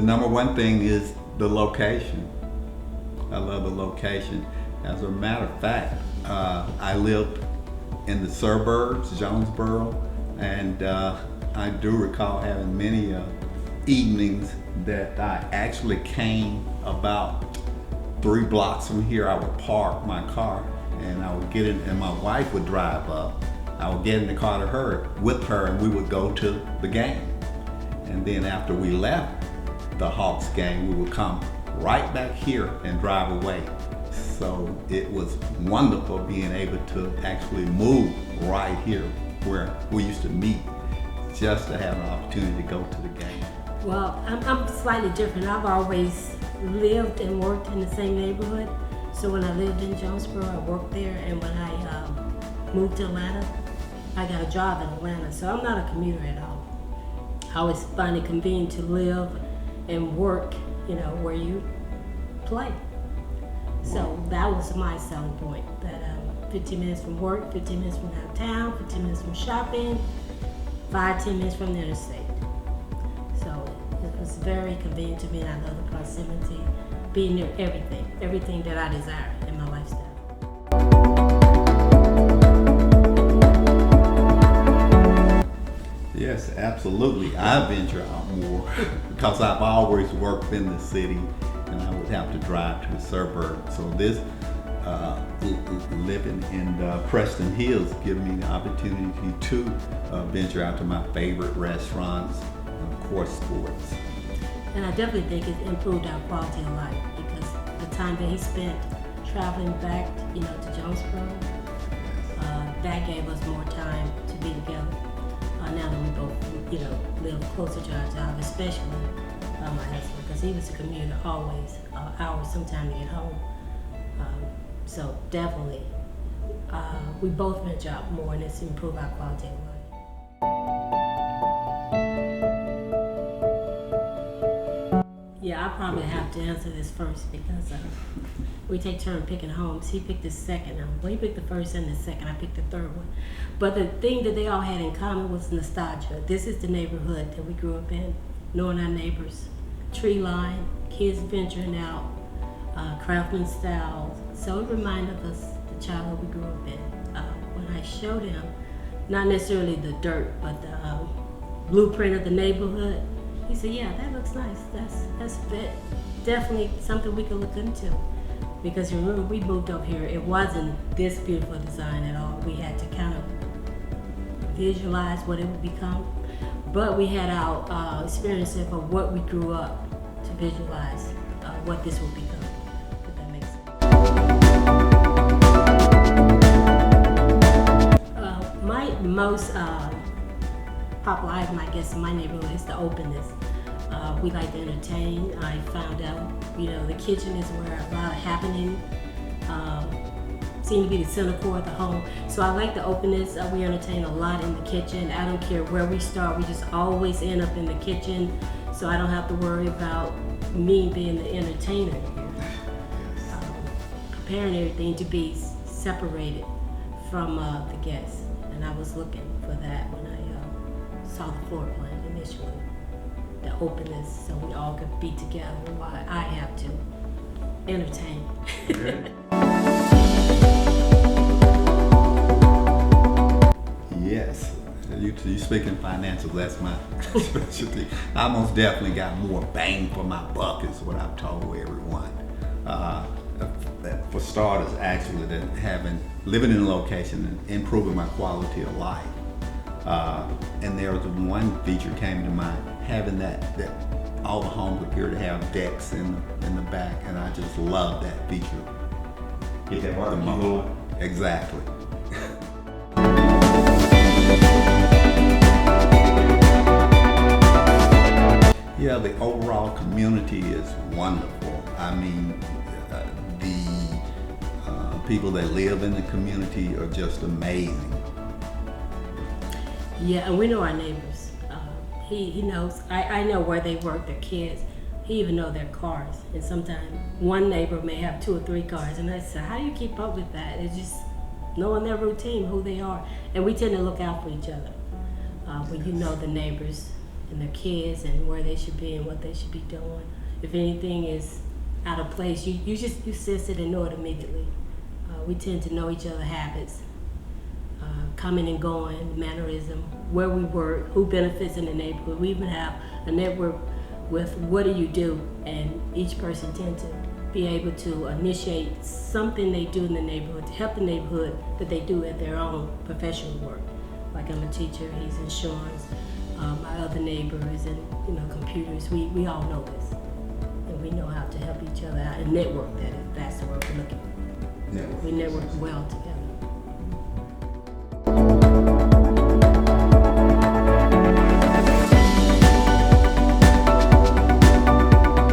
number one thing is the location. I love the location. As a matter of fact, I lived in the suburbs, Jonesboro, and I do recall having many evenings that I actually came about 3 blocks from here. I would park my car and I would get in, and my wife would drive up. I would get in the car with her, and we would go to the game. And then after we left the Hawks game, we would come right back here and drive away. So it was wonderful being able to actually move right here where we used to meet, just to have an opportunity to go to the game. Well, I'm slightly different. I've always lived and worked in the same neighborhood. So when I lived in Jonesboro, I worked there, and when I moved to Atlanta, I got a job in Atlanta. So I'm not a commuter at all. I always find it convenient to live and work, where you play. So that was my selling point, that 15 minutes from work, 15 minutes from downtown, 15 minutes from shopping, 5-10 minutes from the interstate. So it was very convenient to me, and I love the proximity, being near everything that I desire in my lifestyle. Yes, absolutely. I venture out more because I've always worked in the city, and I would have to drive to the suburbs. So this living in Preston Hills give me the opportunity to venture out to my favorite restaurants, and of course sports. And I definitely think it improved our quality of life, because the time that he spent traveling back, to Jonesboro, that gave us more time to be together. Now that we both, live closer to our job, especially my husband, because he was a commuter always, hours sometime to get home. So definitely, we both venture out more, and it's improved our quality of life. Yeah, I probably have to answer this first, because we take turn picking homes. He picked the second home. Well, he picked the first and the second. I picked the third one. But the thing that they all had in common was nostalgia. This is the neighborhood that we grew up in, knowing our neighbors, tree line, kids venturing out, craftsman styles. So it reminded us the childhood we grew up in. When I showed him, not necessarily the dirt, but the blueprint of the neighborhood, he said, "Yeah, that looks nice. That's definitely something we could look into." Because remember, we moved up here, it wasn't this beautiful design at all. We had to kind of visualize what it would become. But we had our experience of what we grew up to visualize what this would become, if that makes sense. My most popular item, I guess, in my neighborhood is the openness. We like to entertain. I found out, the kitchen is where a lot of happening seem to be the center core of the home. So I like the openness. We entertain a lot in the kitchen. I don't care where we start. We just always end up in the kitchen. So I don't have to worry about me being the entertainer here. Preparing everything to be separated from the guests. And I was looking for that when I saw the floor plan initially. The openness, so we all could be together while I have to entertain. Yes, you speaking financial, that's my specialty. I most definitely got more bang for my buck, is what I've told everyone. For starters, actually, living in a location and improving my quality of life. And there was one feature came to mind, having that all the homes appear to have decks in the back, and I just love that feature. Get that barbecue going. Exactly. Yeah, the overall community is wonderful. I mean, the people that live in the community are just amazing. Yeah, and we know our neighbors. He knows, I know where they work, their kids. He even know their cars. And sometimes one neighbor may have 2 or 3 cars. And I said, how do you keep up with that? It's just knowing their routine, who they are. And we tend to look out for each other. When you know the neighbors, and their kids and where they should be and what they should be doing. If anything is out of place, you sense it and know it immediately. We tend to know each other's habits, coming and going, mannerism, where we work, who benefits in the neighborhood. We even have a network with what do you do, and each person tends to be able to initiate something they do in the neighborhood to help the neighborhood that they do at their own professional work. Like I'm a teacher, he's insurance, my other neighbor is in computers. We all know this, and we know how to help each other out and network. That's the word we're looking for. Network. We network well together.